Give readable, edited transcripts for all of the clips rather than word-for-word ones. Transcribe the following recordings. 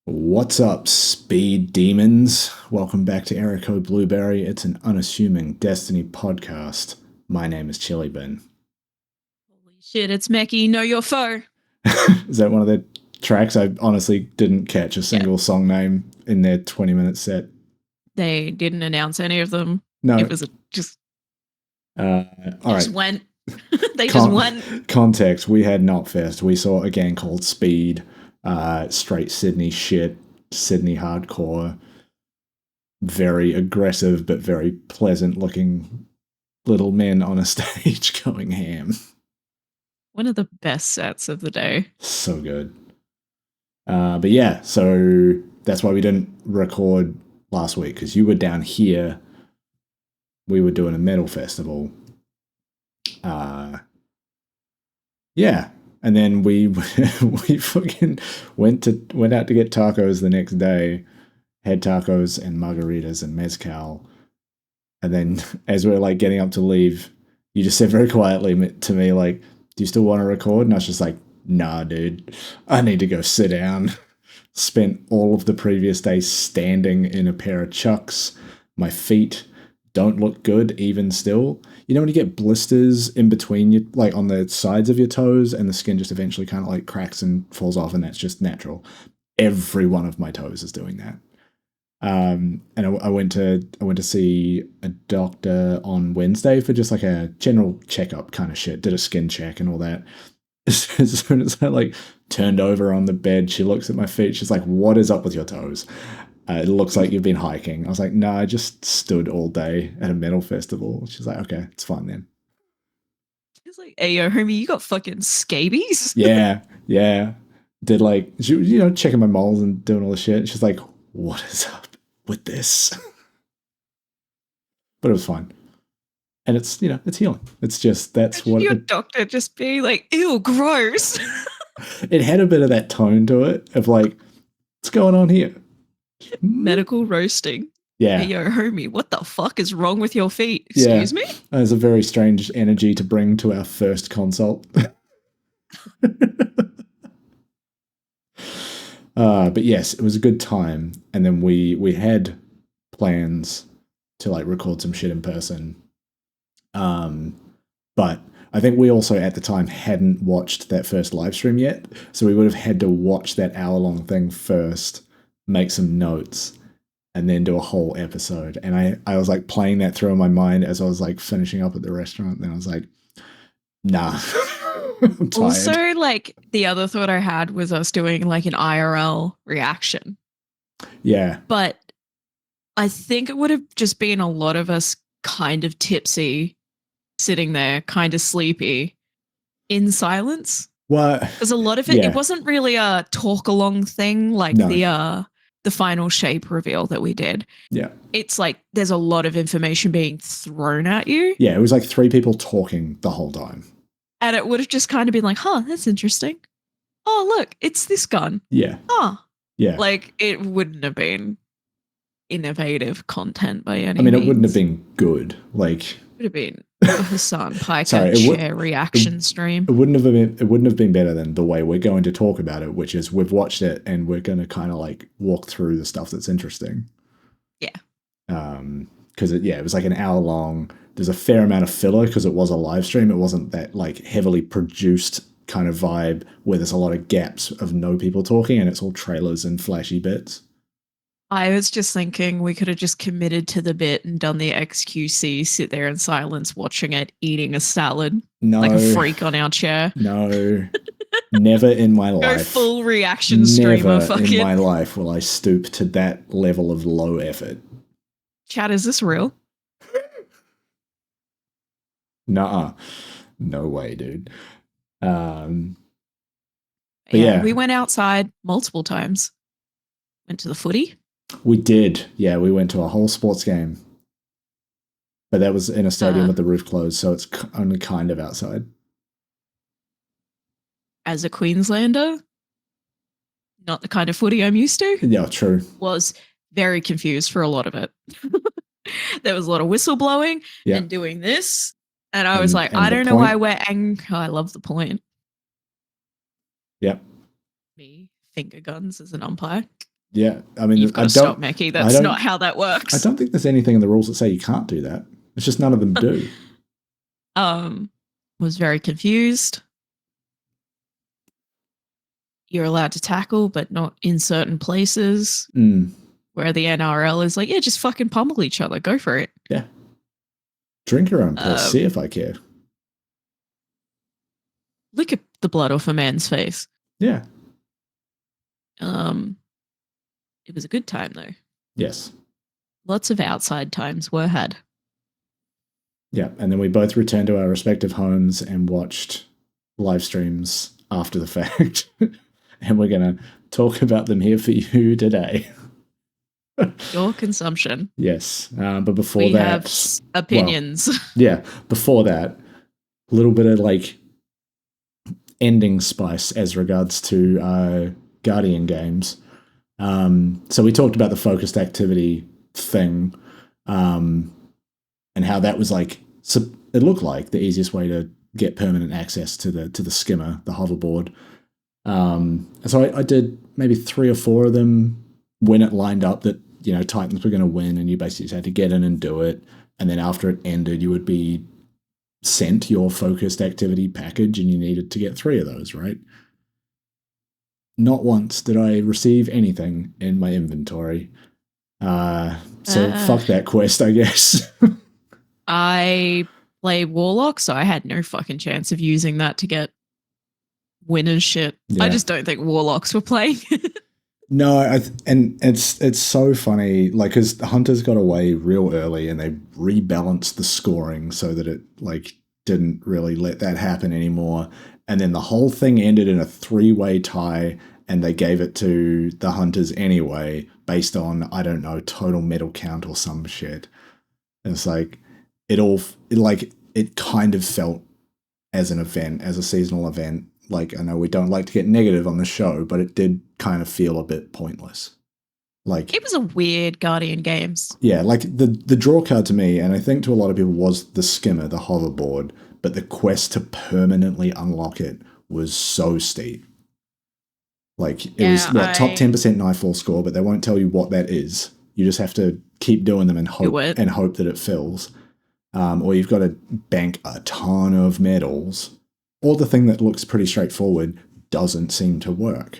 What's up, speed demons? Welcome back to Error Code Blueberry. It's an unassuming Destiny podcast. My name is chillybin. Holy shit, it's Meckii, know your foe. Is that one of the tracks? I honestly didn't catch a single song name in their 20-minute set. They didn't announce any of them. No. It was just. All just right. went. They just went. Context: we had Knotfest. We saw a gang called Speed. Straight Sydney shit. Sydney hardcore. Very aggressive but very pleasant looking little men on a stage going ham. One of the best sets of the day. So good. But yeah, so that's why we didn't record last week, because you were down here. We were doing a metal festival. Yeah. And then we we fucking went out to get tacos the next day. Had tacos and margaritas and mezcal. And then as we were like getting up to leave, you just said very quietly to me, like, do you still want to record? And I was just like, nah, dude, I need to go sit down. Spent all of the previous day standing in a pair of chucks. My feet don't look good even still. You know when you get blisters in between you, like on the sides of your toes, and the skin just eventually kind of like cracks and falls off, and that's just natural. Every one of my toes is doing that. And I went to see a doctor on Wednesday for just like a general checkup kind of shit. Did a skin check and all that. As soon as I like turned over on the bed, she looks at my feet. She's like, "What is up with your toes? It looks like you've been hiking." I was like, "No, I just stood all day at a metal festival." She's like, "Okay, it's fine then." It's like, hey, yo, homie, you got fucking scabies? Yeah. Did like, checking my moles and doing all the shit. She's like, "What is up with this?" But it was fine. And it's, it's healing. It's just, that's Imagine what your doctor just being like, ew, gross. It had a bit of that tone to it of like, what's going on here? Medical roasting. Yeah. Hey, yo, homie, what the fuck is wrong with your feet? Excuse me? There's a very strange energy to bring to our first consult. But yes, it was a good time. And then we had plans to like record some shit in person. But I think we also at the time hadn't watched that first live stream yet. So we would have had to watch that hour-long thing first, make some notes, and then do a whole episode. And I was like playing that through in my mind as I was like finishing up at the restaurant. And I was like, nah. I'm tired. Also, like the other thought I had was us doing like an IRL reaction. Yeah. But I think it would have just been a lot of us kind of tipsy, sitting there, kind of sleepy, in silence. What? Because a lot of it, it wasn't really a talk along thing like the final shape reveal that we did. Yeah. It's like there's a lot of information being thrown at you. Yeah, it was like 3 people talking the whole time. And it would have just kind of been like, huh, that's interesting. Oh, look, it's this gun. Yeah. Huh. Yeah. Like, it wouldn't have been innovative content by any means. I mean, it wouldn't have been good. Like, it would have been a Hassan Piker chair reaction stream. It wouldn't have been better than the way we're going to talk about it, which is we've watched it and we're going to kind of like walk through the stuff that's interesting. Yeah. Because it was like an hour long. There's a fair amount of filler because it was a live stream. It wasn't that like heavily produced kind of vibe where there's a lot of gaps of no people talking and it's all trailers and flashy bits. I was just thinking we could have just committed to the bit and done the XQC, sit there in silence watching it, eating a salad like a freak on our chair. No. Never in my life. Go full reaction streamer. Never in my life will I stoop to that level of low effort. Chat, is this real? Nuh-uh. No way, dude. But yeah, we went outside multiple times. Went to the footy. We did. Yeah, we went to a whole sports game. But that was in a stadium with the roof closed, so it's only kind of outside. As a Queenslander, not the kind of footy I'm used to. Yeah, true. Was very confused for a lot of it. There was a lot of whistle blowing and doing this. And I was like, I don't know why we're angry. Oh, I love the point. Yep. Me, finger guns as an umpire. Yeah, I mean, You've got to stop, Meckii. That's not how that works. I don't think there's anything in the rules that say you can't do that. It's just none of them do. Was very confused. You're allowed to tackle, but not in certain places. Where the NRL is like, yeah, just fucking pummel each other. Go for it. Yeah. Drink your own piss. See if I care. Lick the blood off a man's face. Yeah. It was a good time, though. Yes. Lots of outside times were had. Yeah, and then we both returned to our respective homes and watched live streams after the fact. And we're going to talk about them here for you today. Your consumption. Yes, but before we that... have opinions. Well, yeah, before that, a little bit of, like, ending spice as regards to Guardian games. So we talked about the focused activity thing, and how that was like, so it looked like the easiest way to get permanent access to the skimmer, the hoverboard. So I did maybe 3 or 4 of them when it lined up that, you know, Titans were going to win, and you basically just had to get in and do it. And then after it ended, you would be sent your focused activity package, and you needed to get 3 of those, right? Not once did I receive anything in my inventory. So fuck that quest, I guess. I play Warlock, so I had no fucking chance of using that to get winners shit. Yeah. I just don't think Warlocks were playing. No, and it's so funny, like, because Hunters got away real early and they rebalanced the scoring so that it, like, didn't really let that happen anymore. And then the whole thing ended in a 3-way tie, and they gave it to the Hunters anyway, based on, I don't know, total medal count or some shit. And it's like, it kind of felt as an event, as a seasonal event. Like, I know we don't like to get negative on the show, but it did kind of feel a bit pointless. Like, it was a weird Guardian Games. Yeah, like the draw card to me, and I think to a lot of people, was the skimmer, the hoverboard, but the quest to permanently unlock it was so steep. Like, it was top 10% Nightfall score, but they won't tell you what that is. You just have to keep doing them and hope that it fills. Or you've got to bank a ton of medals. Or the thing that looks pretty straightforward doesn't seem to work.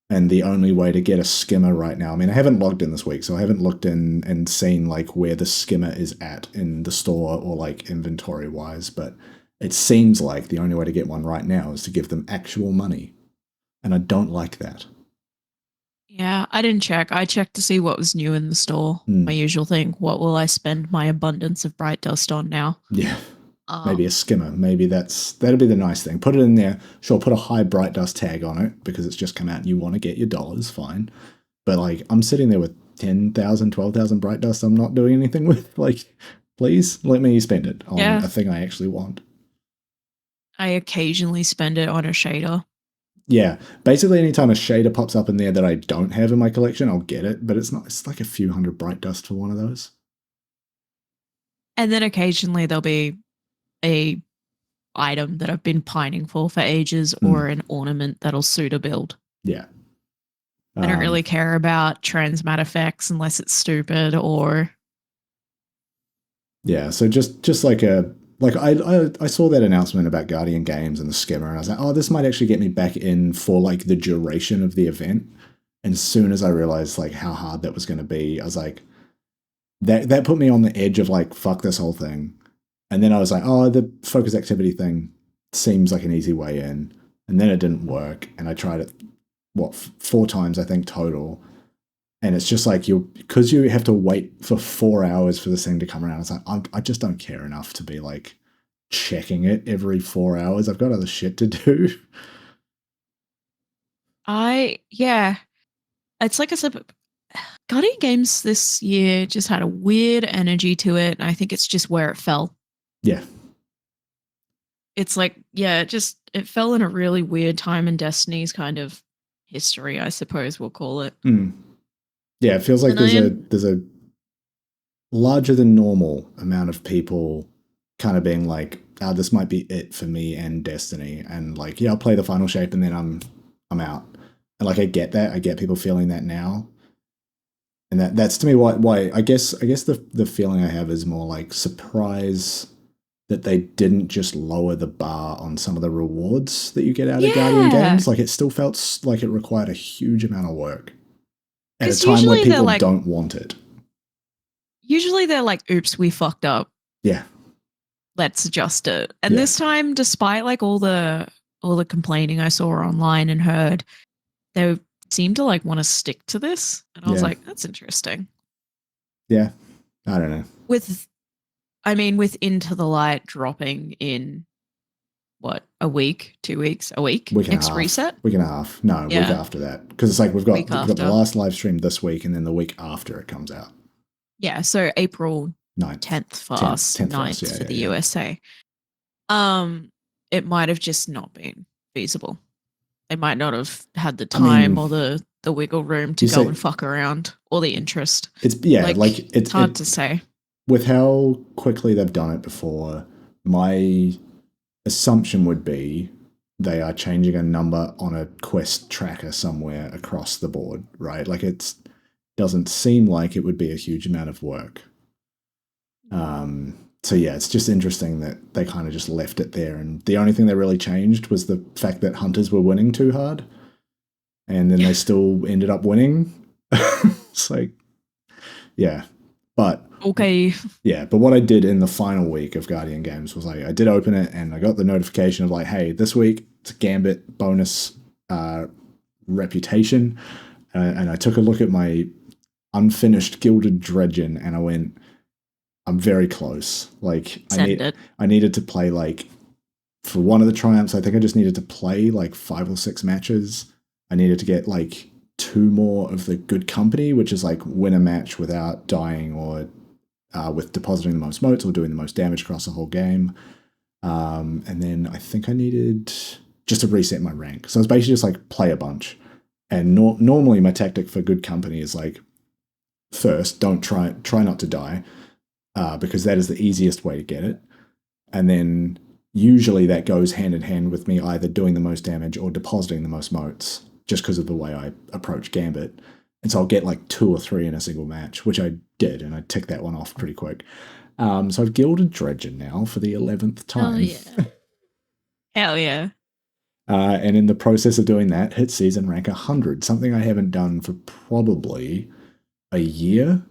And the only way to get a skimmer right now, I mean, I haven't logged in this week, so I haven't looked in and seen, like, where the skimmer is at in the store or, like, inventory-wise, but it seems like the only way to get one right now is to give them actual money. And I don't like that. Yeah, I didn't check. I checked to see what was new in the store. My usual thing. What will I spend my abundance of bright dust on now? Yeah. Maybe a skimmer. Maybe that'll be the nice thing. Put it in there. Sure, put a high bright dust tag on it because it's just come out and you want to get your dollars. Fine. But, like, I'm sitting there with 10,000, 12,000 bright dust I'm not doing anything with. Like, please let me spend it on a thing I actually want. I occasionally spend it on a shader. Yeah. Basically, anytime a shader pops up in there that I don't have in my collection, I'll get it. But it's like a few hundred bright dust for one of those. And then occasionally there'll be a item that I've been pining for ages, or an ornament that'll suit a build. Yeah. I don't really care about transmat effects unless it's stupid or... Yeah, so just like I saw that announcement about Guardian Games and the skimmer, and I was like, oh, this might actually get me back in for, like, the duration of the event. And as soon as I realized, like, how hard that was going to be, I was like, that put me on the edge of, like, fuck this whole thing. And then I was like, oh, the focus activity thing seems like an easy way in. And then it didn't work. And I tried it, 4 times, I think, total. And it's just like, because you have to wait for 4 hours for this thing to come around. It's like, I just don't care enough to be, like, checking it every 4 hours. I've got other shit to do. Yeah. It's like I said, Guardian Games this year just had a weird energy to it. And I think it's just where it fell. Yeah. It's like, yeah, it fell in a really weird time in Destiny's kind of history, I suppose we'll call it. Yeah, it feels like there's a larger than normal amount of people kind of being like, oh, this might be it for me and Destiny. And, like, yeah, I'll play the final shape and then I'm out. And like I get that. I get people feeling that now. And that's to me why I guess the feeling I have is more like surprise that they didn't just lower the bar on some of the rewards that you get out of Guardian games. Like it still felt like it required a huge amount of work at a time when people like, don't want it. Usually they're like, oops, we fucked up. Yeah. Let's adjust it. And this time, despite like all the complaining I saw online and heard, they seemed to like want to stick to this. And I was like, that's interesting. Yeah. I don't know. With Into the Light dropping in what, a week, 2 weeks, a week? Next reset? Week and a half. No, week after that. Because it's like we've got the last live stream this week and then the week after it comes out. Yeah, so April 10th for us, 9th for the USA. It might have just not been feasible. They might not have had the time or the wiggle room to go and fuck around or the interest. It's hard to say. With how quickly they've done it before, my assumption would be they are changing a number on a quest tracker somewhere across the board, right? Like it doesn't seem like it would be a huge amount of work. So yeah, it's just interesting that they kind of just left it there, and the only thing they really changed was the fact that hunters were winning too hard, and then they still ended up winning. It's like, yeah, but okay, yeah. But what I did in the final week of Guardian Games was like I did open it, and I got the notification of like, hey, this week it's a Gambit bonus reputation, and I took a look at my unfinished Gilded Dredgen, and I went, I'm very close. Like I needed to play like for one of the triumphs, I think I just needed to play like 5 or 6 matches. I needed to get like 2 more of the good company, which is like win a match without dying or with depositing the most motes or doing the most damage across the whole game. And then I think I needed just to reset my rank. So it's basically just like play a bunch. And normally my tactic for good company is like, first, don't try not to die. Because that is the easiest way to get it. And then usually that goes hand in hand with me either doing the most damage or depositing the most motes, just because of the way I approach Gambit. And so I'll get like 2 or 3 in a single match, which I did, and I ticked that one off pretty quick. So I've Gilded Dredgen now for the 11th time. Oh, yeah. Hell yeah. And in the process of doing that, hit season rank 100, something I haven't done for probably a year.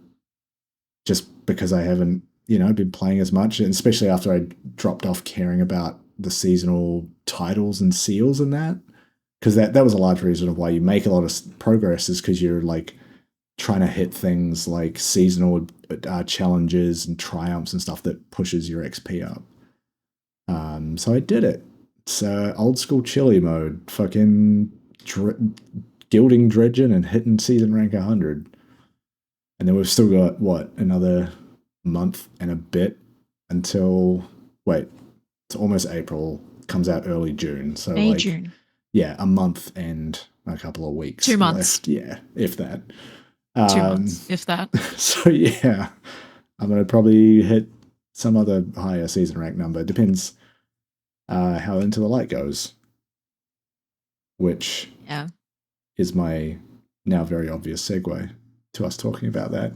Just because I haven't, been playing as much, and especially after I dropped off caring about the seasonal titles and seals and that, because that was a large reason of why you make a lot of progress, is because you're like trying to hit things like seasonal challenges and triumphs and stuff that pushes your XP up. So I did it. It's old school chili mode, fucking gilding Dredgen and hitting season rank 100. And then we've still got, what, another month and a bit until, it's almost April, comes out early June. So May, June. Yeah, a month and a couple of weeks 2 months. Left. Yeah, if that. 2 months, if that. So yeah, I'm going to probably hit some other higher season rank number. Depends how Into the Light goes. Which is my now very obvious segue to us talking about that.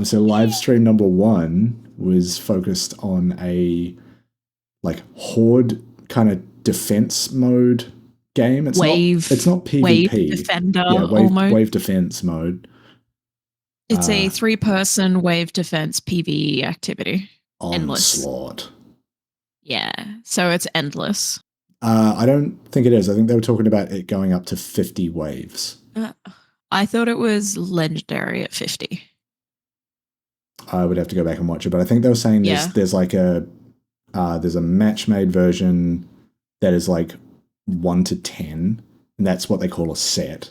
So live stream number 1 was focused on a like horde kind of defense mode game. It's not PvP. Wave defender, almost. Wave defense mode. It's a 3-person wave defense PvE activity. Onslaught. Endless. Yeah, so it's endless. I don't think it is. I think they were talking about it going up to 50 waves. I thought it was legendary at 50. I would have to go back and watch it, but I think they were saying there's like there's a match-made version that is like 1 to 10, and that's what they call a set.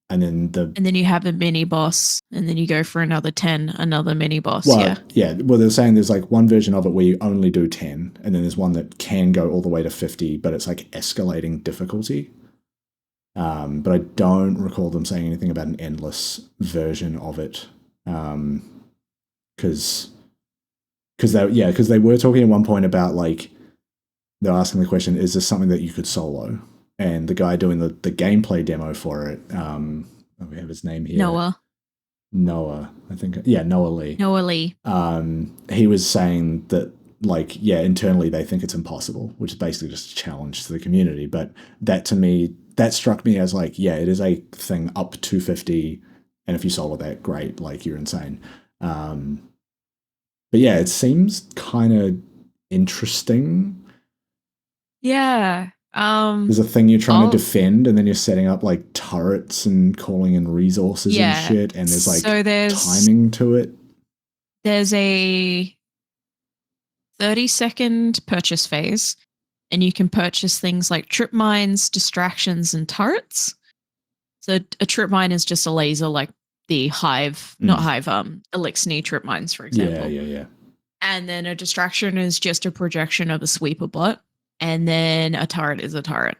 And then you have a mini boss, and then you go for another 10, another mini boss. Well, they're saying there's like one version of it where you only do 10, and then there's one that can go all the way to 50, but it's like escalating difficulty. But I don't recall them saying anything about an endless version of it, because they were talking at one point about like they're asking the question, is this something that you could solo? and the guy doing the gameplay demo for it, we have his name here. Noah, I think. Yeah, Noah Lee. Noah Lee. He was saying that, like, yeah, internally they think it's impossible, which is basically just a challenge to the community. But that, to me, that struck me as like, yeah, it is a thing up to 50, and if you solo that, great, like, you're insane. But yeah, it seems kind of interesting. Yeah. There's a thing you're trying to defend, and then you're setting up like turrets and calling in resources and shit, and there's like timing to it. There's a 30-second purchase phase, and you can purchase things like trip mines, distractions, and turrets. So a trip mine is just a laser, like the Hive, not Hive, Elixir trip mines, for example. Yeah. And then a distraction is just a projection of a sweeper bot. And then a turret is a turret.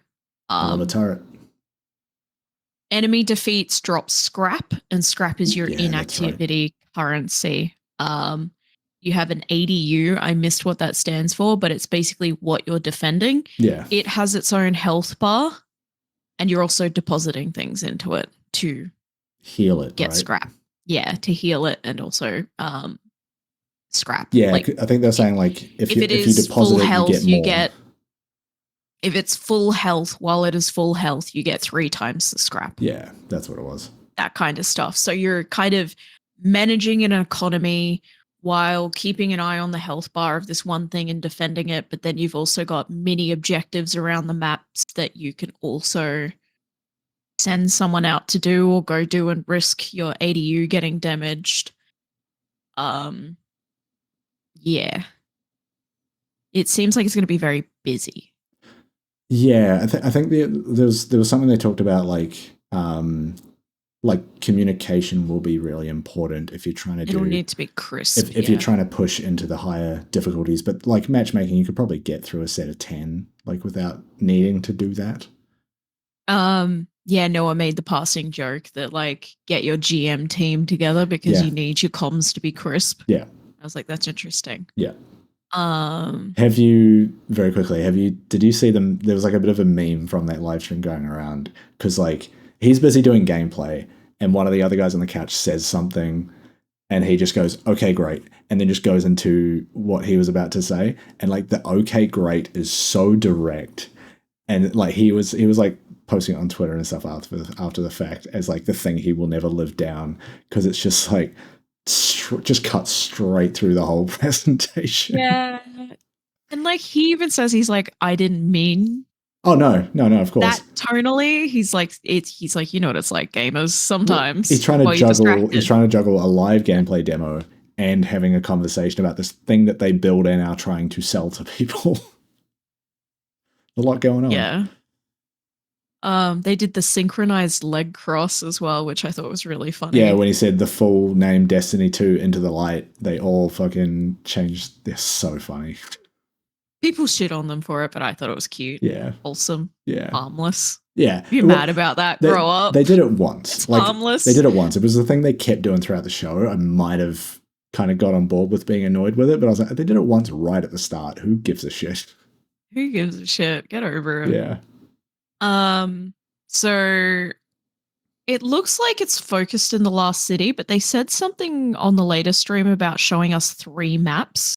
I love a turret. Enemy defeats drops scrap, and scrap is your inactivity currency. You have an ADU. I missed what that stands for, but it's basically what you're defending. Yeah. It has its own health bar, and you're also depositing things into it to heal it, get scrap. Yeah, to heal it, and also scrap. Yeah, like, I think they're saying like if you deposit it, you get more. If it's full health, while it is full health, you get 3 times the scrap. Yeah, that's what it was. That kind of stuff. So you're kind of managing an economy while keeping an eye on the health bar of this one thing and defending it. But then you've also got mini objectives around the maps that you can also send someone out to do or go do and risk your ADU getting damaged. Yeah. It seems like it's going to be very busy. Yeah, I think there was something they talked about, like communication will be really important if you're trying to It'll need to be crisp. If you're trying to push into the higher difficulties, but like matchmaking, you could probably get through a set of 10 like without needing to do that. Yeah, Noah made the passing joke that like get your GM team together because you need your comms to be crisp. Yeah. I was like, that's interesting. Yeah. Did you see them? There was like a bit of a meme from that live stream going around because like he's busy doing gameplay and one of the other guys on the couch says something and he just goes, okay, great. And then just goes into what he was about to say. And like the okay, great is so direct. And like he was like posting it on Twitter and stuff after the fact as like the thing he will never live down because it's just like, just cut straight through the whole presentation. Yeah. And like he even says he's like, I didn't mean. Oh no, of course. That tonally, he's like, you know what it's like, gamers sometimes. He's trying to juggle a live gameplay demo and having a conversation about this thing that they build and are trying to sell to people. A lot going on. Yeah. They did the synchronized leg cross as well, which I thought was really funny. Yeah, when he said the full name Destiny 2 into the light, they all fucking changed. They're so funny. People shit on them for it, but I thought it was cute. Yeah. Wholesome. Yeah. Harmless. Yeah. You're mad about that. Grow up. They did it once. It's harmless. They did it once. It was the thing they kept doing throughout the show. I might have kind of got on board with being annoyed with it, but I was like, they did it once right at the start. Who gives a shit? Who gives a shit? Get over it. Yeah. So it looks like it's focused in the last city, but they said something on the latest stream about showing us 3 maps.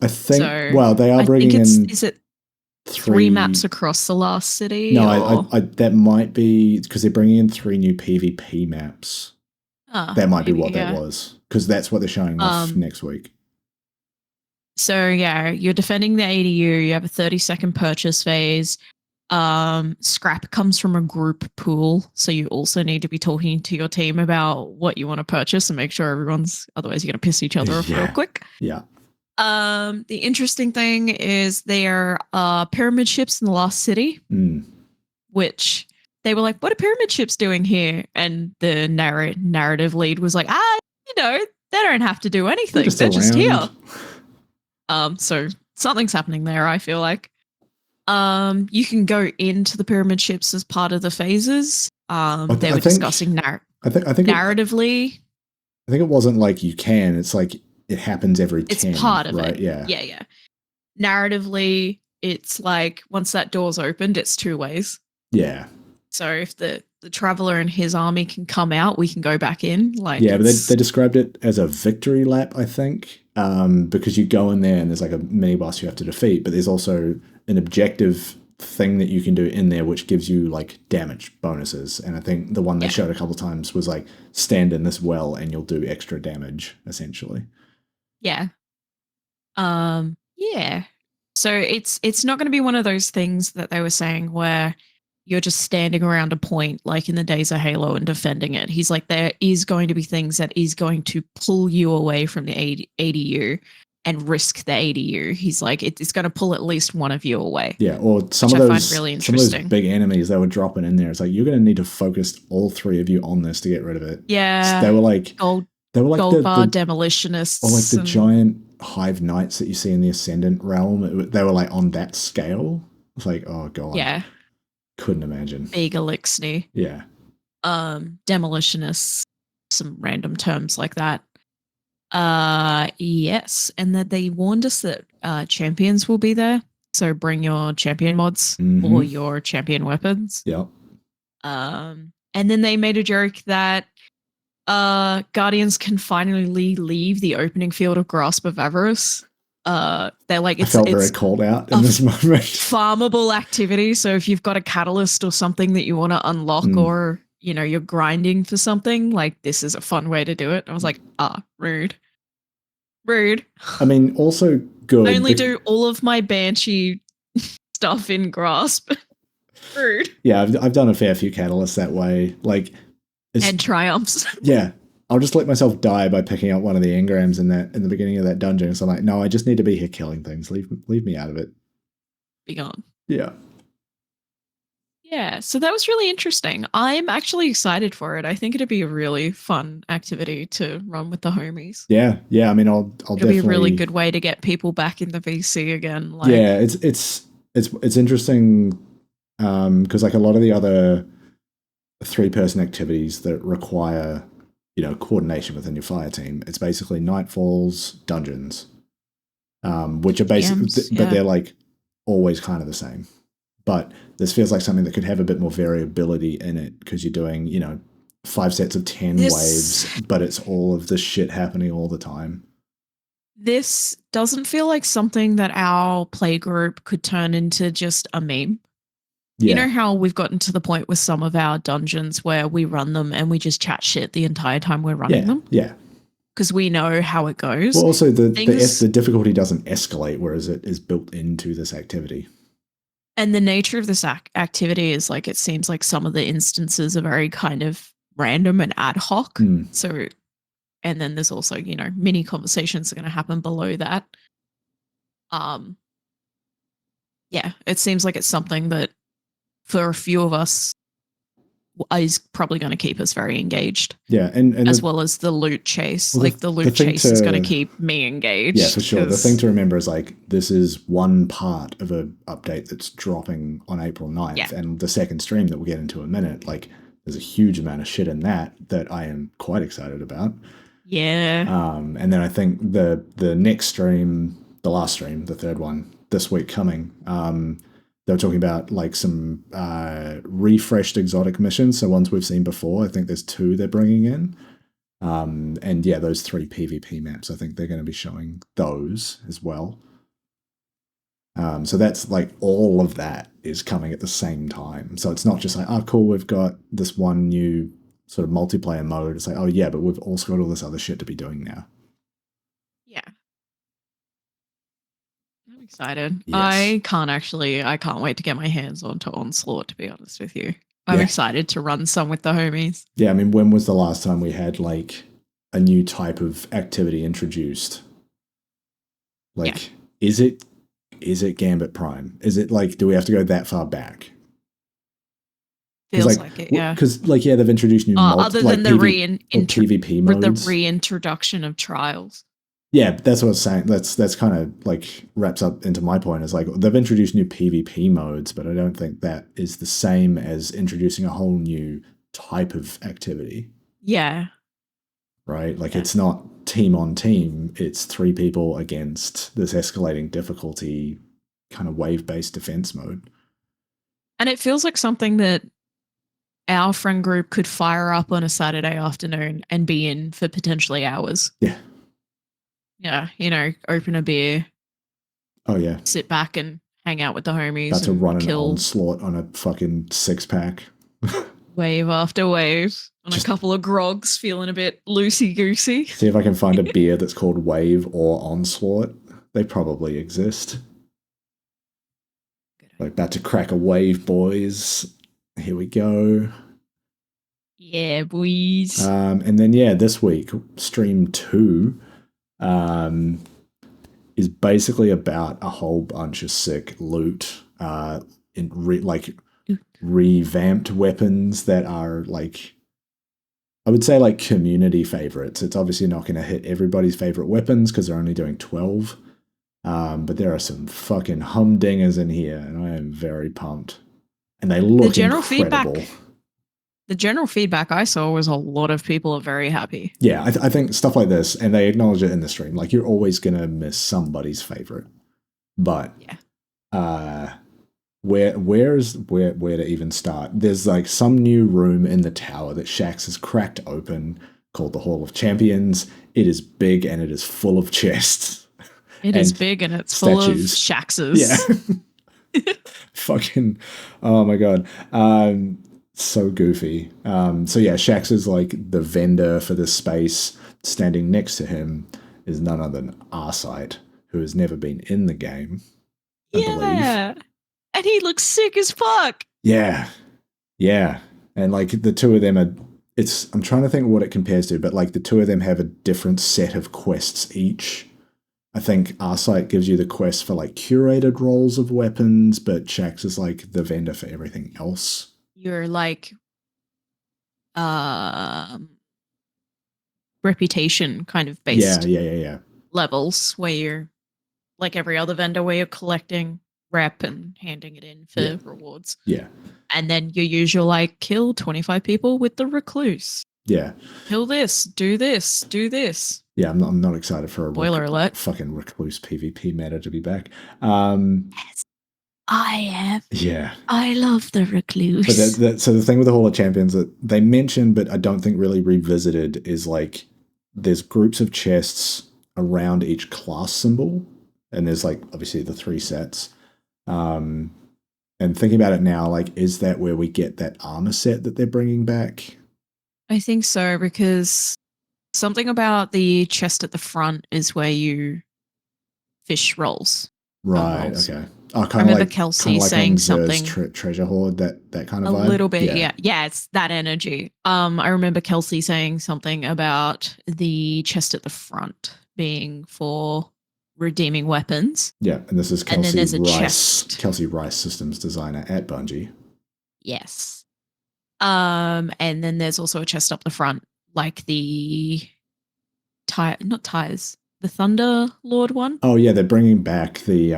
I think, they are bringing in. Is it 3 maps across the last city? No, I that might be because they're bringing in 3 new PvP maps. That might be what that was because that's what they're showing off next week. So yeah, you're defending the ADU. You have a 30-second purchase phase. Scrap comes from a group pool, so you also need to be talking to your team about what you want to purchase and make sure otherwise you're going to piss each other off real quick. Yeah. The interesting thing is there are pyramid ships in the last city, which they were like, what are pyramid ships doing here? And the narrative lead was like, they don't have to do anything. They're just here. So something's happening there, I feel like. You can go into the pyramid ships as part of the phases. They were discussing narratively. I think it wasn't like you can. It's like it happens every 10. It's part of right? it. Yeah. Narratively, it's like once that door's opened, it's two ways. Yeah. So if the traveler and his army can come out, we can go back in. Like, yeah, but they described it as a victory lap, I think, because you go in there and there's like a mini boss you have to defeat, but there's also an objective thing that you can do in there which gives you like damage bonuses. And I think the one they showed a couple of times was like stand in this well and you'll do extra damage essentially. Yeah. Yeah. So it's not going to be one of those things that they were saying where you're just standing around a point like in the days of Halo and defending it. He's like, there is going to be things that is going to pull you away from the ADU and risk the ADU. He's like, it's going to pull at least one of you away. Yeah, or some of those big enemies they were dropping in there. It's like you're going to need to focus all three of you on this to get rid of it. Yeah, so they were like gold bar demolitionists, or like the giant hive knights that you see in the Ascendant realm. They were like on that scale. It's like, oh god, yeah, couldn't imagine. Big Elixir. Yeah. Demolitionists, some random terms like that. Yes, and that they warned us that champions will be there. So bring your champion mods or your champion weapons. Yep. And then they made a joke that Guardians can finally leave the opening field of Grasp of Avarice. They're like, I felt very called out in this moment. Farmable activity. So if you've got a catalyst or something that you want to unlock or you're grinding for something, like this is a fun way to do it. I was like, rude. I mean, also good. I only do all of my Banshee stuff in Grasp. Rude. Yeah, I've done a fair few catalysts that way. Like, and triumphs. Yeah. I'll just let myself die by picking up one of the engrams in the beginning of that dungeon. So I'm like, no, I just need to be here killing things. Leave me out of it. Be gone. Yeah. Yeah, so that was really interesting. I'm actually excited for it. I think it'd be a really fun activity to run with the homies. Yeah. I mean, I'll definitely. It'll be a really good way to get people back in the VC again. Like, yeah, it's interesting because like a lot of the other 3-person activities that require coordination within your fire team, it's basically nightfalls, dungeons, which are basically, but they're like always kind of the same. But this feels like something that could have a bit more variability in it because you're doing, 5 sets of 10 waves, but it's all of this shit happening all the time. This doesn't feel like something that our play group could turn into just a meme. Yeah. You know how we've gotten to the point with some of our dungeons where we run them and we just chat shit the entire time we're running them? Yeah. Because we know how it goes. Well, also the difficulty doesn't escalate, whereas it is built into this activity. And the nature of this activity is like, it seems like some of the instances are very kind of random and ad hoc. So, and then there's also, mini conversations are going to happen below that. Yeah, it seems like it's something that for a few of us is probably going to keep us very engaged. Yeah, and as well as the loot chase. Well, the loot chase is going to keep me engaged. Yeah, for sure. The thing to remember is like this is one part of an update that's dropping on April 9th, and the second stream that we'll get into in a minute, like there's a huge amount of shit in that I am quite excited about. Yeah. And then I think the next stream, the last stream, the third one this week coming, they were talking about like some refreshed exotic missions. So ones we've seen before. I think there's 2 they're bringing in. And yeah, those 3 PvP maps, I think they're going to be showing those as well. So that's like all of that is coming at the same time. So it's not just like, oh, cool, we've got this one new sort of multiplayer mode. It's like, oh yeah, but we've also got all this other shit to be doing now. Yeah. I'm excited. Yes. I can't wait to get my hands onto Onslaught, to be honest with you. I'm excited to run some with the homies. Yeah, I mean, when was the last time we had like a new type of activity introduced? Like, is it Gambit Prime? Is it like, do we have to go that far back? Feels like it, yeah. Because like, they've introduced new mods, other than like the PvP modes. The reintroduction of trials. Yeah, that's what I was saying. That's kind of like wraps up into my point. Is like they've introduced new PvP modes, but I don't think that is the same as introducing a whole new type of activity. Yeah. Right? Like it's not team on team. It's 3 people against this escalating difficulty kind of wave-based defense mode. And it feels like something that our friend group could fire up on a Saturday afternoon and be in for potentially hours. Yeah. Yeah, you know, open a beer. Oh yeah. Sit back and hang out with the homies. About to run an kill onslaught on a fucking 6-pack. wave after wave on a couple of grogs, feeling a bit loosey-goosey. See if I can find a beer that's called Wave or Onslaught. They probably exist. Like, about to crack a wave, boys. Here we go. Yeah, boys. And then, yeah, this week, stream 2 is basically about a whole bunch of sick loot, revamped weapons that are, like, I would say, like, community favorites. It's obviously not going to hit everybody's favorite weapons because they're only doing 12. But there are some fucking humdingers in here, and I am very pumped. And they look incredible. The general feedback I saw was a lot of people are very happy. Yeah, I think stuff like this, and they acknowledge it in the stream, like, you're always going to miss somebody's favorite. But yeah. Where to even start? There's like some new room in the tower that Shax has cracked open called the Hall of Champions. It is big and it is full of chests. It is big and it's full of Shaxes. Yeah. Fucking, oh my god. So goofy. So yeah, Shax is like the vendor for this space. Standing next to him is none other than Arsight, who has never been in the game, I believe. And he looks sick as fuck. Yeah. Yeah. And like the two of them are, I'm trying to think what it compares to, but like the two of them have a different set of quests each. I think Arsight gives you the quest for like curated roles of weapons, but Shax is like the vendor for everything else. You're like reputation kind of based levels where you're like every other vendor where you're collecting rep and handing it in for rewards. Yeah. And then your usual like kill 25 people with the recluse. Yeah. Kill this, do this, do this. Yeah, I'm not excited for a spoiler alert. Fucking recluse PvP meta to be back. Yes, I am. Yeah. I love the recluse. But so the thing with the Hall of Champions that they mentioned, but I don't think really revisited, is like there's groups of chests around each class symbol. And there's like obviously the 3 sets. And thinking about it now, like, is that where we get that armor set that they're bringing back? I think so, because something about the chest at the front is where you fish rolls. Right. Okay. Oh, I remember Kelsey saying something. Treasure hoard, that kind of vibe. A little bit, yeah. It's that energy. I remember Kelsey saying something about the chest at the front being for redeeming weapons. Yeah, and this is Kelsey Rice, systems designer at Bungie. Yes. And then there's also a chest up the front, like the the Thunder Lord one. Oh yeah, they're bringing back the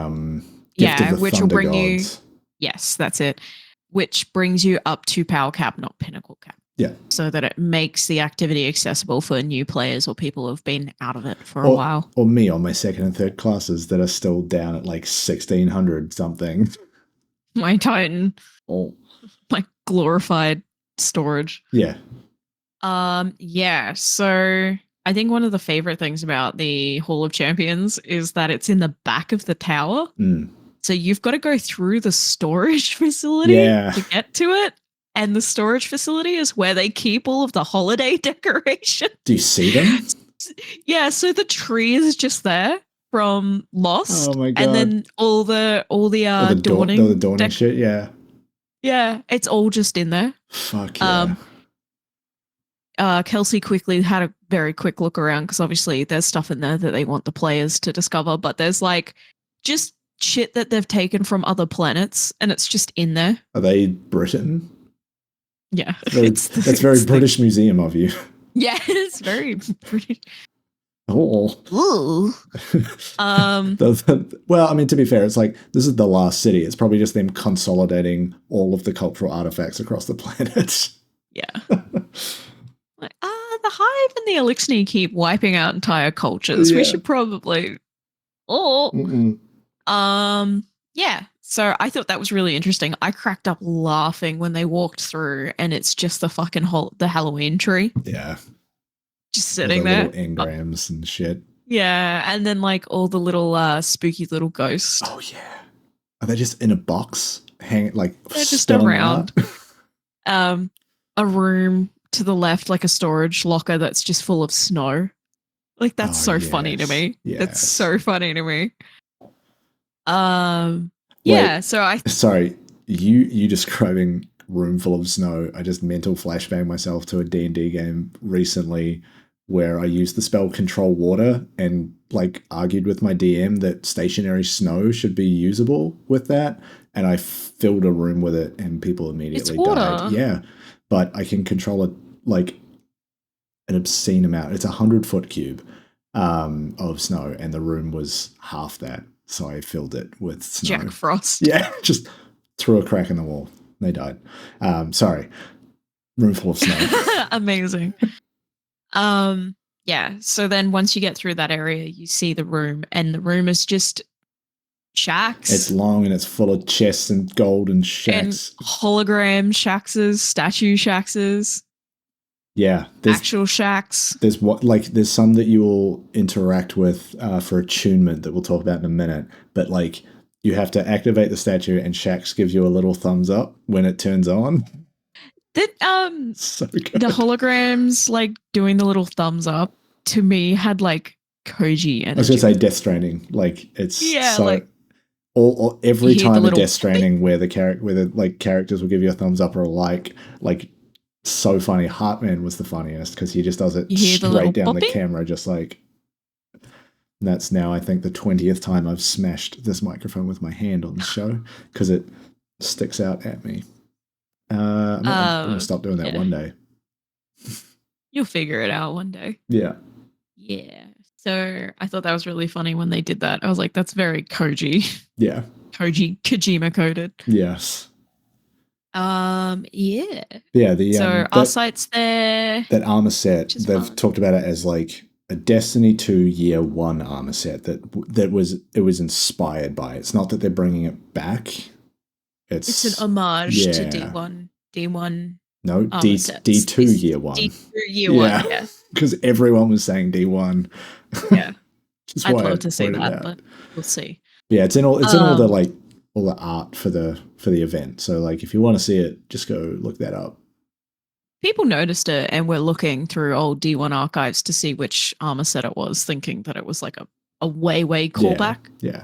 Gift of the which Thunder will bring Gods. Yes, that's it. Which brings you up to power cap, not pinnacle cap. Yeah. So that it makes the activity accessible for new players or people who've been out of it for a while. Or me on my 2nd and 3rd classes that are still down at like 1600 something. My Titan. Oh. My glorified storage. Yeah. Yeah. So I think one of the favorite things about the Hall of Champions is that it's in the back of the tower. So you've got to go through the storage facility to get to it. And the storage facility is where they keep all of the holiday decorations. Do you see them? Yeah, so the tree is just there from Lost. Oh my god! And then all the dawning shit. Yeah. Yeah, it's all just in there. Fuck yeah. Kelsey quickly had a very quick look around because obviously there's stuff in there that they want the players to discover, but there's like just shit that they've taken from other planets and it's just in there. Are they Britain? Yeah. That's very British museum of you. Yeah, it's very British. Oh. Ooh. Well, I mean, to be fair, it's like this is the last city. It's probably just them consolidating all of the cultural artifacts across the planet. Yeah. Like, the Hive and the Elixir keep wiping out entire cultures. Yeah. We should probably. Yeah. So I thought that was really interesting. I cracked up laughing when they walked through and it's just the fucking the Halloween tree. Yeah. Just All sitting the there. little engrams and shit. Yeah. And then like all the little spooky little ghosts. Oh yeah. Are they just in a box? Like They're just spelling around. A room to the left, like a storage locker that's just full of snow. Like that's so funny to me. Yes. That's so funny to me. Yeah, Wait, so I sorry, you describing room full of snow. I just mental flashbang myself to a D&D game recently where I used the spell control water and like argued with my DM that stationary snow should be usable with that, and I filled a room with it and people immediately died. Yeah, but I can control it like an obscene amount. It's 100-foot cube of snow, and the room was half that. So I filled it with snow. Jack Frost. Yeah, just threw a crack in the wall. They died. Sorry. Room full of snow. Amazing. Yeah. So then once you get through that area, you see the room, and the room is just shacks. It's long and it's full of chests and gold and shacks. And hologram shackses, statue shackses. Yeah, actual shacks. There's some that you will interact with for attunement that we'll talk about in a minute. But like you have to activate the statue, and shacks gives you a little thumbs up when it turns on. That so good. The holograms like doing the little thumbs up to me had like Koji energy. I was gonna say Death Stranding. Like it's so like every time a Death Stranding where the characters will give you a thumbs up or a like so funny. Heartman was the funniest because he just does it straight down the camera, just like. And that's now, I think, the 20th time I've smashed this microphone with my hand on the show because it sticks out at me. I'm going to stop doing that one day. You'll figure it out one day. Yeah. Yeah. So I thought that was really funny when they did that. I was like, that's very Koji. Yeah. Kojima coded. Yes. Yeah. Yeah. So our site's there. That armor set, they've talked about it as like a Destiny 2 Year 1 armor set that was inspired by. It's not that they're bringing it back. It's an homage to D1. No, D2 Year 1. D2 Year 1, yeah. Because everyone was saying D1. Yeah. I'd love to see that, but we'll see. Yeah, it's in all the all the art for the event. So like if you want to see it, just go look that up. People noticed it and we're looking through old D1 archives to see which armor set it was, thinking that it was like a way callback. Yeah.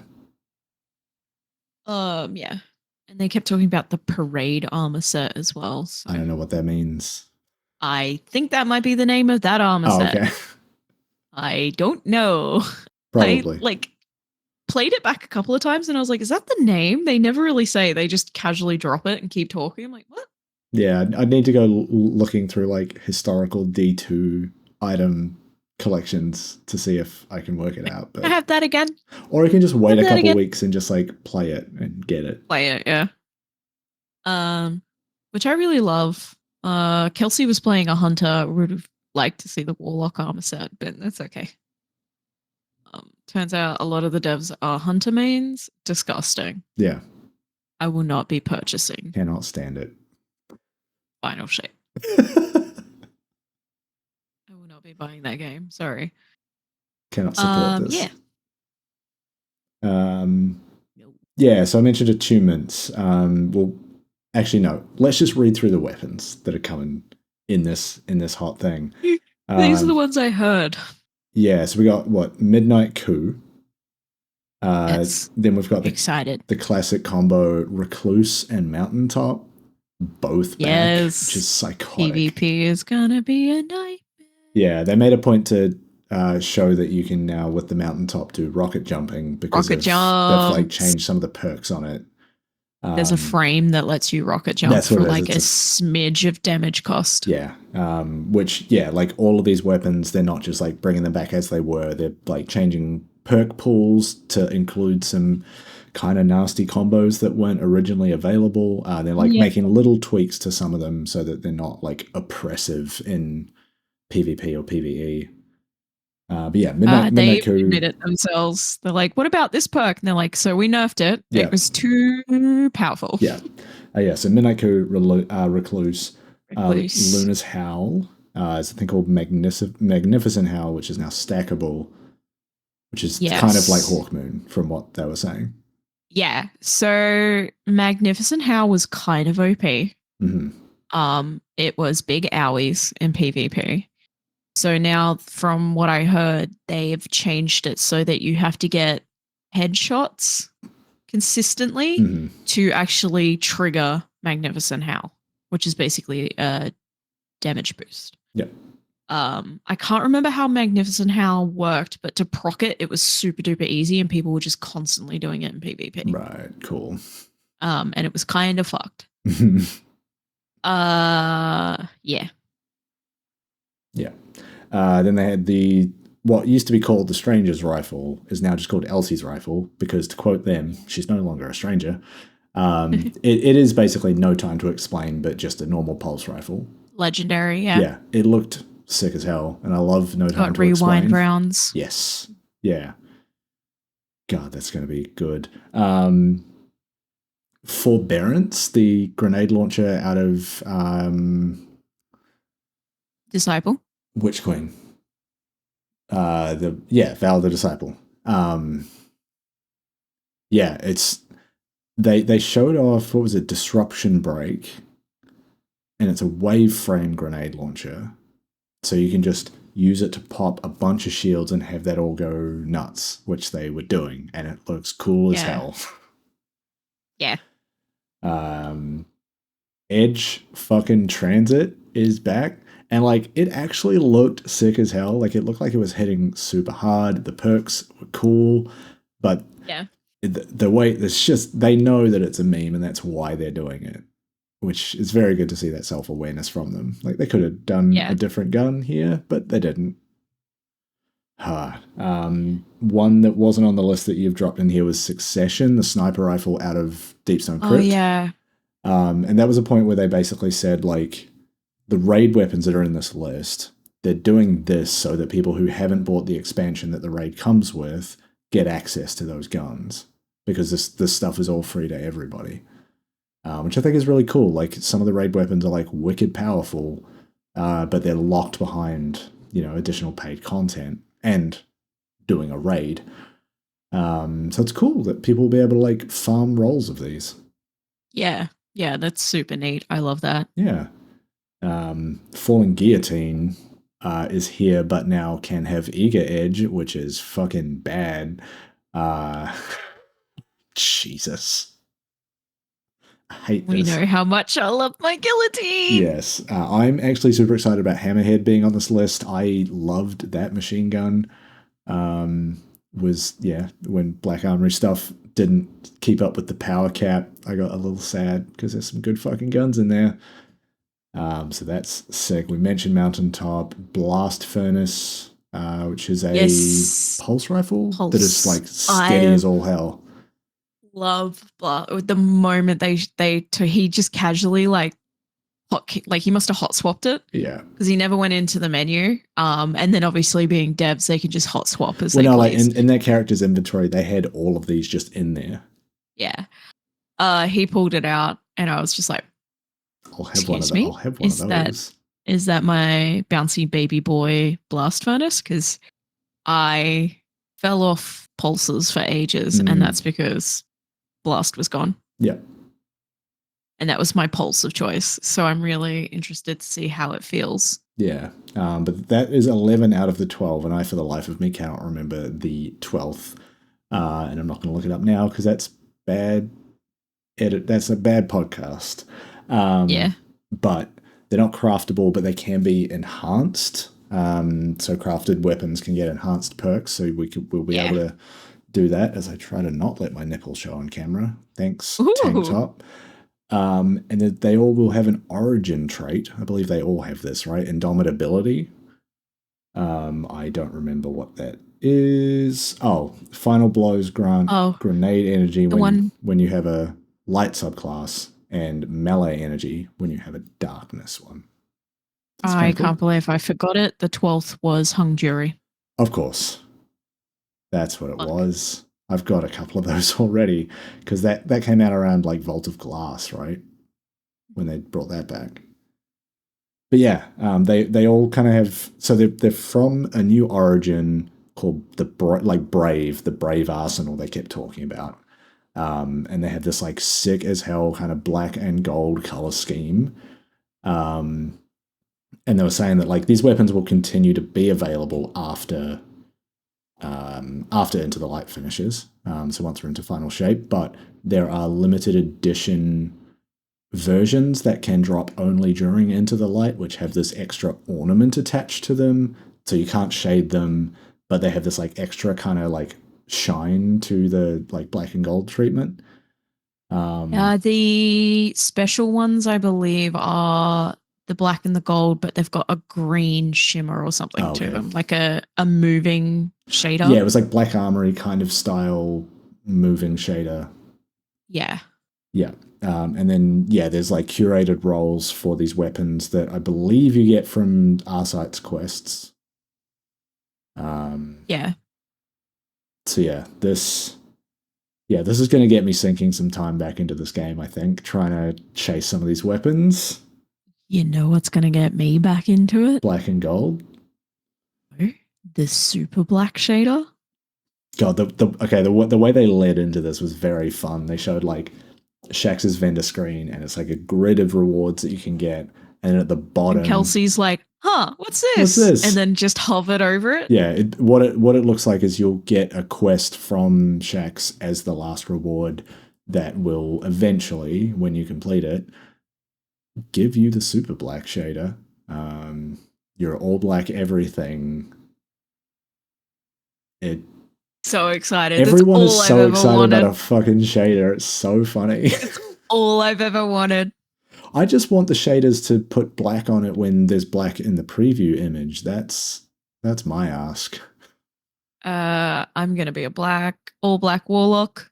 Yeah. And they kept talking about the parade armor set as well. So I don't know what that means. I think that might be the name of that armor set. Okay. I don't know. Probably. I played it back a couple of times and I was like, is that the name? They never really say. They just casually drop it and keep talking. I'm like, what? Yeah, I need to go looking through like historical D2 item collections to see if I can work it out. But I have that again. Or I can just wait a couple weeks and just like play it and get it. Play it, yeah. Which I really love. Kelsey was playing a hunter. Would have liked to see the warlock armor set, but that's okay. Turns out a lot of the devs are hunter mains. Disgusting. Yeah. I will not be purchasing. Cannot stand it. Final shape. I will not be buying that game. Sorry. Cannot support this. Yeah. Yeah, so I mentioned attunements. Well, actually, no. Let's just read through the weapons that are coming in this hot thing. These are the ones I heard. Yeah, so we got Midnight Coup. Then we've got the classic combo Recluse and Mountaintop. Both back, which is psychotic. PvP is gonna be a nightmare. Yeah, they made a point to show that you can now with the Mountaintop do rocket jumping because they've like changed some of the perks on it. There's a frame that lets you rocket jump for like a smidge of damage cost. Yeah, which like all of these weapons, they're not just like bringing them back as they were. They're like changing perk pools to include some kind of nasty combos that weren't originally available. They're like making little tweaks to some of them so that they're not like oppressive in PvP or PvE. But yeah, They Midnight even Coup. admit it themselves. They're like, "What about this perk?" And they're like, "So we nerfed it. Yeah. It was too powerful." Yeah. Yeah, so Midnight Coup, Recluse, Recluse. Luna's Howl, is a thing called Magnificent Howl, which is now stackable, which is kind of like Yes. Hawkmoon from what they were saying. Yeah. So Magnificent Howl was kind of OP. Mm-hmm. It was big owies in PvP. So now, from what I heard, they've changed it so that you have to get headshots consistently to actually trigger Magnificent Howl, which is basically a damage boost. Yep. I can't remember how Magnificent Howl worked, but to proc it, it was super duper easy, and people were just constantly doing it in PvP. Right. Cool. And it was kind of fucked. Yeah. Yeah. Then they had what used to be called the Stranger's Rifle is now just called Elsie's Rifle because, to quote them, she's no longer a stranger. It is basically no time to explain, but just a normal pulse rifle. Legendary, yeah. Yeah, it looked sick as hell, and I love no time to rewind explain. rounds. Yes. Yeah. God, that's going to be good. Forbearance, the grenade launcher out of Disciple. Witch Queen. Val the Disciple. Yeah, it's they showed off, what was it, Disruption Break, and it's a wave frame grenade launcher, so you can just use it to pop a bunch of shields and have that all go nuts, which they were doing, and it looks cool as hell. Yeah. Edge fucking Transit is back, and like it actually looked sick as hell. Like it looked like it was hitting super hard. The perks were cool, but yeah, the way it's just, they know that it's a meme and that's why they're doing it, which is very good to see that self-awareness from them. Like they could have done a different gun here, but they didn't. One that wasn't on the list that you've dropped in here was Succession, the sniper rifle out of Deepstone Crypt. Oh yeah. And that was a point where they basically said, like, the raid weapons that are in this list, they're doing this so that people who haven't bought the expansion that the raid comes with get access to those guns, because this stuff is all free to everybody, which I think is really cool. Like some of the raid weapons are like wicked powerful, but they're locked behind, additional paid content and doing a raid. So it's cool that people will be able to like farm rolls of these. Yeah, that's super neat. I love that. Yeah. Falling Guillotine is here, but now can have Eager Edge, which is fucking bad. Jesus. I hate this. We know how much I love my guillotine. Yes. I'm actually super excited about Hammerhead being on this list. I loved that machine gun. When Black Armory stuff didn't keep up with the power cap, I got a little sad because there's some good fucking guns in there. So that's sick. We mentioned Mountaintop, Blast Furnace, which is a pulse rifle that is like steady as all hell. Love the moment he just casually he must have hot swapped it. Yeah, because he never went into the menu. And then obviously being devs, they can just hot swap as they please. Like in their character's inventory, they had all of these just in there. Yeah. He pulled it out, and I was just like, I'll have one of those. Is that my bouncy baby boy blast furnace? Because I fell off pulses for ages, and that's because blast was gone. Yeah. And that was my pulse of choice. So I'm really interested to see how it feels. Yeah. But that is 11 out of the 12, and I, for the life of me, cannot remember the 12th. And I'm not going to look it up now because that's bad edit. That's a bad podcast. Yeah. But they're not craftable, but they can be enhanced. So crafted weapons can get enhanced perks. So we'll be able to do that, as I try to not let my nipples show on camera. Thanks, Tank Top. And they all will have an origin trait. I believe they all have this, right? Indomitability. I don't remember what that is. Oh, final blows grant grenade energy when you have a light subclass, and melee energy when you have a darkness one. I can't believe I forgot it. The 12th was Hung Jury. Of course. That's what it Fuck. was. I've got a couple of those already because that came out around like Vault of Glass, right? When they brought that back. But yeah, they all kind of have. So they're from a new origin called the Brave Arsenal. They kept talking about, and they have this like sick as hell kind of black and gold color scheme. And they were saying that like these weapons will continue to be available after Into the Light finishes. So once we're into final shape, but there are limited edition versions that can drop only during Into the Light, which have this extra ornament attached to them, so you can't shade them, but they have this like extra kind of like shine to the like black and gold treatment. The special ones, I believe, are the black and the gold, but they've got a green shimmer or something to them, like a moving shader. Yeah, it was like Black Armory kind of style moving shader. Yeah. Yeah. And then, yeah, there's like curated roles for these weapons that I believe you get from Arsight's quests. Yeah. So yeah, this is going to get me sinking some time back into this game, I think, trying to chase some of these weapons. You know what's going to get me back into it? Black and gold. The super black shader. God, the way they led into this was very fun. They showed like Shax's vendor screen, and it's like a grid of rewards that you can get, and at the bottom, and Kelsey's like, "Huh, what's this?" What's this? And then just hovered over it. Yeah, what it looks like is you'll get a quest from Shax as the last reward that will eventually, when you complete it, give you the super black shader. Your all black everything. So excited. Everyone is so excited about a fucking shader. It's so funny. It's all I've ever wanted. I just want the shaders to put black on it when there's black in the preview image. That's my ask. I'm gonna be all black warlock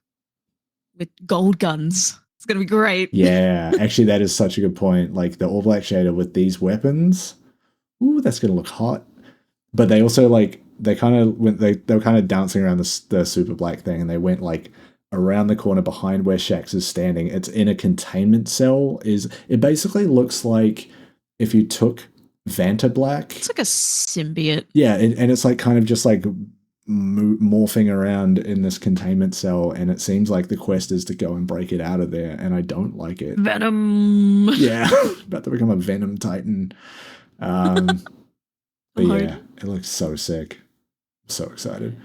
with gold guns. It's gonna be great. Yeah, actually, that is such a good point. Like the all black shader with these weapons, ooh, that's gonna look hot. But they also like they were kind of dancing around the super black thing, and they went like around the corner behind where Shax is standing. It's in a containment cell. It basically looks like if you took Vanta Black. It's like a symbiote. Yeah, and it's like kind of just like morphing around in this containment cell, and it seems like the quest is to go and break it out of there, and I don't like it. Venom. Yeah, about to become a Venom Titan. But yeah, it looks so sick. I'm so excited.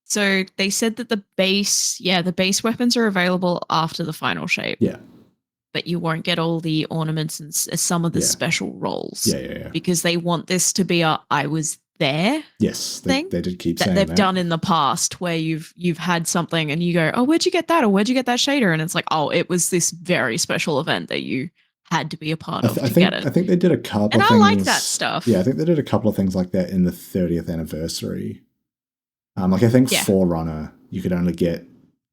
So they said that the base weapons are available after the final shape. Yeah. But you won't get all the ornaments and some of the special roles. Yeah. Because they want this to be a I was there. Yes, thing they did keep saying that they've done in the past, where you've had something and you go, oh, where'd you get that, or where'd you get that shader? And it's like, oh, it was this very special event that you had to be a part of to get it. I think they did a couple. And of I things, like that stuff. Yeah, I think they did a couple of things like that in the 30th anniversary. Like I think Forerunner you could only get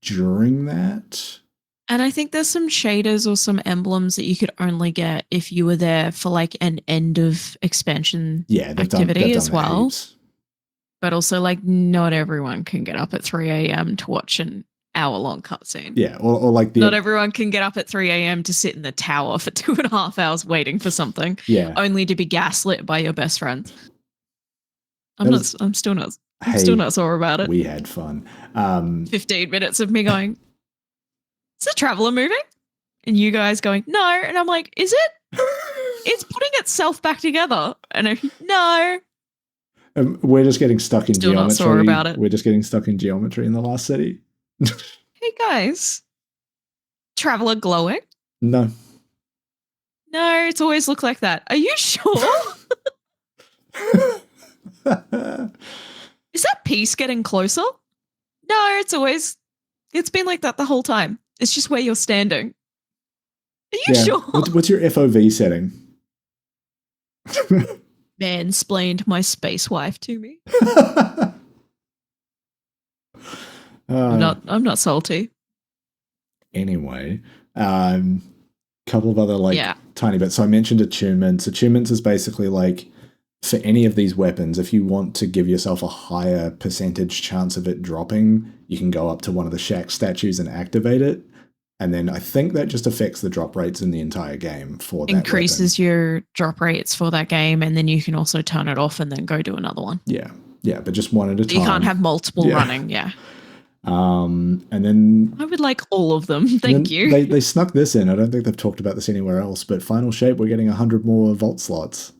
during that. And I think there's some shaders or some emblems that you could only get if you were there for like an end of expansion activity as well. But also, like, not everyone can get up at 3 a.m. to watch an hour-long cutscene. Yeah, or like not everyone can get up at 3 a.m. to sit in the tower for 2.5 hours waiting for something. Yeah, only to be gaslit by your best friend. I'm still not sore about it. We had fun. 15 minutes of me going, is the Traveler moving? And you guys going, no. And I'm like, is it? It's putting itself back together. And I'm no. We're just getting stuck in geometry. Not sore about it. We're just getting stuck in geometry in the last city. Hey guys. Traveler glowing? No. No, it's always looked like that. Are you sure? Is that piece getting closer? No, it's been like that the whole time. It's just where you're standing. Are you sure? What's your FOV setting? Mansplained my space wife to me. I'm not salty. Anyway, couple of other tiny bits. So I mentioned attunements. Attunements is basically like for any of these weapons, if you want to give yourself a higher percentage chance of it dropping, you can go up to one of the Shaq statues and activate it. And then I think that just affects the drop rates in the entire game for that Increases weapon. your drop rates for that game, and then you can also turn it off and then go do another one. Yeah. Yeah, but just one at a time. You can't have multiple running, yeah. And then I would like all of them. Thank you. They snuck this in. I don't think they've talked about this anywhere else, but Final Shape, we're getting 100 more vault slots.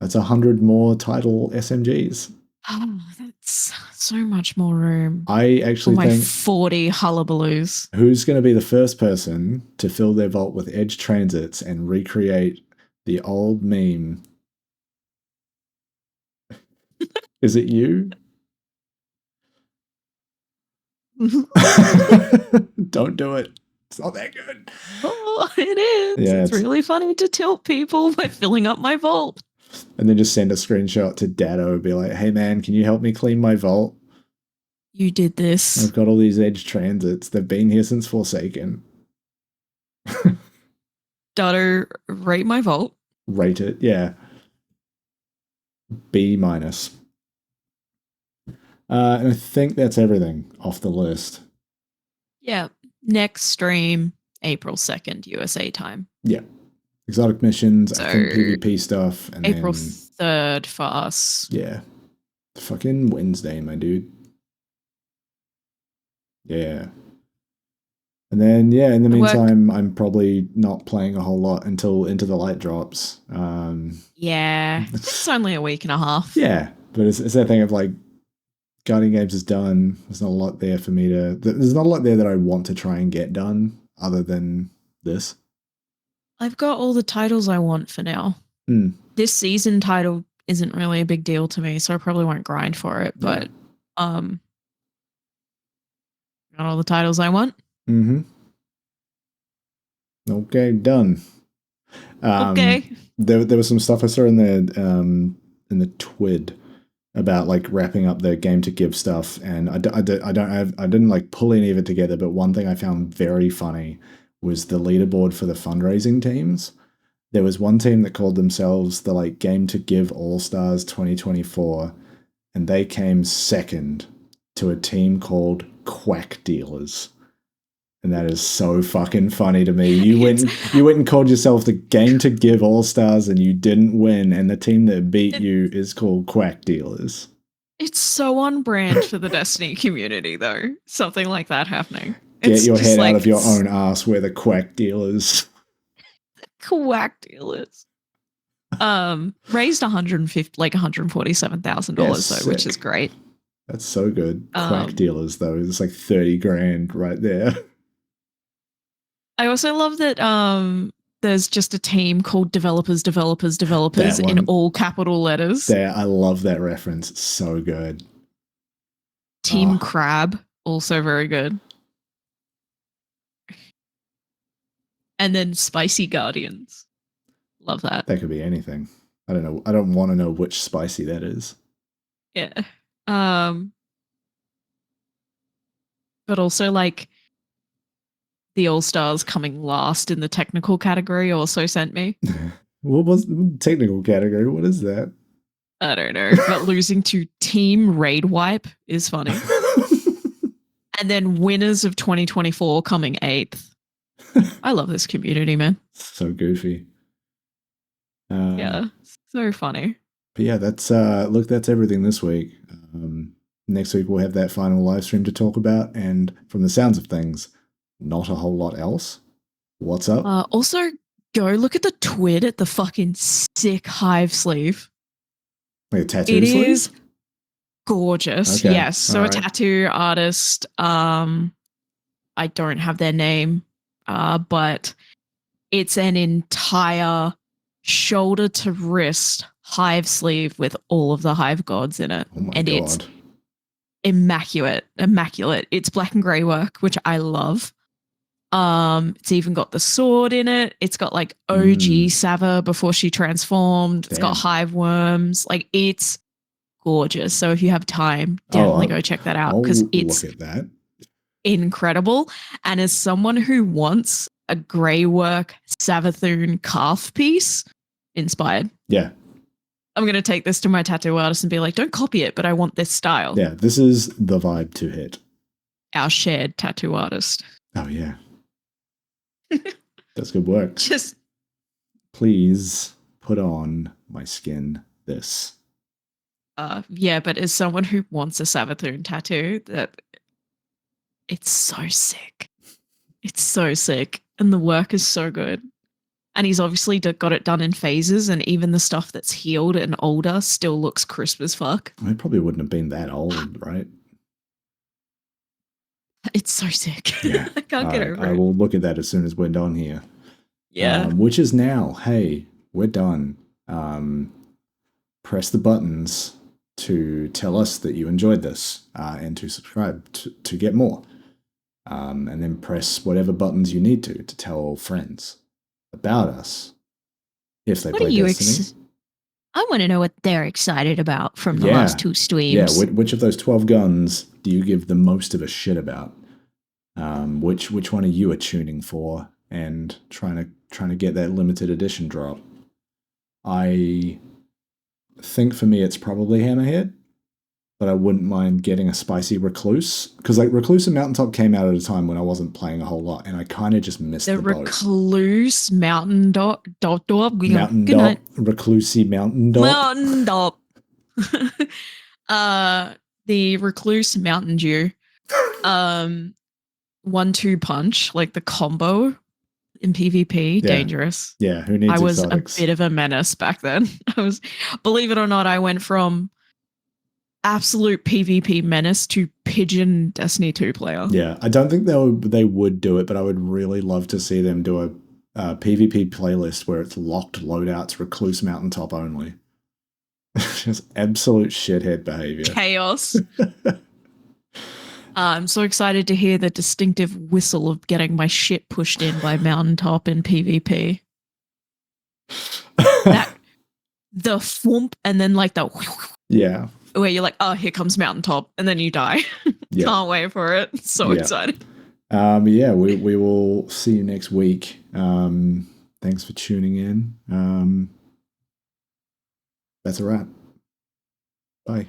That's 100 more title SMGs. Oh, that's so much more room. I actually think 40 hullabaloos. Who's going to be the first person to fill their vault with edge transits and recreate the old meme? Is it you? Don't do it. It's not that good. Oh, it is. Yeah, it's really funny to tilt people by filling up my vault. And then just send a screenshot to Dado and be like, hey man, can you help me clean my vault? You did this. I've got all these edge transits. They've been here since Forsaken. Dado, rate my vault. Rate it, yeah. B-. And I think that's everything off the list. Yeah. Next stream, April 2nd, USA time. Yeah. Exotic missions, so, I think PvP stuff. And April 3rd for us. Yeah. Fucking Wednesday, my dude. Yeah. And then, yeah, in the meantime, I'm probably not playing a whole lot until Into the Light drops. Yeah. It's only a week and a half. Yeah. But it's that thing of like, Guardian Games is done. There's not a lot there for me to... There's not a lot there that I want to try and get done other than this. I've got all the titles I want for now. This season title isn't really a big deal to me, so I probably won't grind for it, but got all the titles I want. Okay, done. Okay. There was some stuff I saw in the TWID about like wrapping up the game to give stuff, and I didn't like pull any of it together, but one thing I found very funny was the leaderboard for the fundraising teams. There was one team that called themselves the like Game to Give All Stars 2024, and they came second to a team called Quack Dealers. And that is so fucking funny to me. You went and called yourself the Game to Give All Stars and you didn't win, and the team that beat you is called Quack Dealers. It's so on brand for the Destiny community, though. Something like that happening. Get your head out of your own ass. We're the Quack Dealers. Quack Dealers. Raised $147,000 though, which is great. That's so good. Quack Dealers though, it's like 30 grand right there. I also love that there's just a team called developers in all capital letters. I love that reference. It's so good. Team Crab, also very good. And then Spicy Guardians. Love that. That could be anything. I don't know. I don't want to know which spicy that is. Yeah. But also like the All-Stars coming last in the technical category also sent me. What was the technical category? What is that? I don't know. But losing to Team Raid Wipe is funny. And then winners of 2024 coming 8th. I love this community, man. So goofy. Yeah, so funny. But yeah, that's everything this week. Next week we'll have that final live stream to talk about, and from the sounds of things, not a whole lot else. What's up? Also, go look at the twid at the fucking sick hive sleeve. Like a tattoo sleeve? It is gorgeous. Okay. Yes. So a tattoo artist, I don't have their name, but it's an entire shoulder to wrist hive sleeve with all of the hive gods in it. Oh my God. It's immaculate. It's black and gray work, which I love. It's even got the sword in it. It's got like OG Sava before she transformed. It's got hive worms. Like, it's gorgeous. So if you have time, definitely go check that out, because it's look at that. Incredible. And as someone who wants a grey work Savathun calf piece, inspired. Yeah. I'm going to take this to my tattoo artist and be like, don't copy it, but I want this style. Yeah, this is the vibe to hit. Our shared tattoo artist. Oh, yeah. That's good work. Just please put on my skin this. Yeah, but as someone who wants a Savathun tattoo, that it's so sick. It's so sick. And the work is so good. And he's obviously got it done in phases, and even the stuff that's healed and older still looks crisp as fuck. It probably wouldn't have been that old, right? It's so sick. Yeah. I can't get over it. I will look at that as soon as we're done here. Yeah. Which is now, hey, we're done. Press the buttons to tell us that you enjoyed this and to subscribe to get more. And then press whatever buttons you need to tell friends about us if they play Destiny. I want to know what they're excited about from the last 2 streams. Yeah, which of those 12 guns do you give the most of a shit about? Which one are you attuning for and trying to get that limited edition drop? I think for me it's probably Hammerhead, but I wouldn't mind getting a spicy Recluse, because like Recluse and Mountaintop came out at a time when I wasn't playing a whole lot, and I kind of just missed the boat. Recluse Mountain Dog. Mountain Dog. Reclusey Mountain Dog. Mountain Dog. The Recluse Mountain Dew. 1-2 punch, like the combo in PvP, dangerous. Yeah, who needs exotics? A bit of a menace back then. Believe it or not, I went from absolute PvP menace to pigeon Destiny 2 player. Yeah, I don't think they would do it, but I would really love to see them do a PvP playlist where it's locked loadouts, Recluse Mountaintop only. Just absolute shithead behavior. Chaos. I'm so excited to hear the distinctive whistle of getting my shit pushed in by Mountaintop in PvP. The thwomp, and then like the where you're like, oh, here comes Mountaintop, and then you die. Can't wait for it. So excited. Yeah, we will see you next week. Thanks for tuning in. That's a wrap. Bye.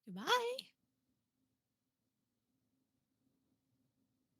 Goodbye.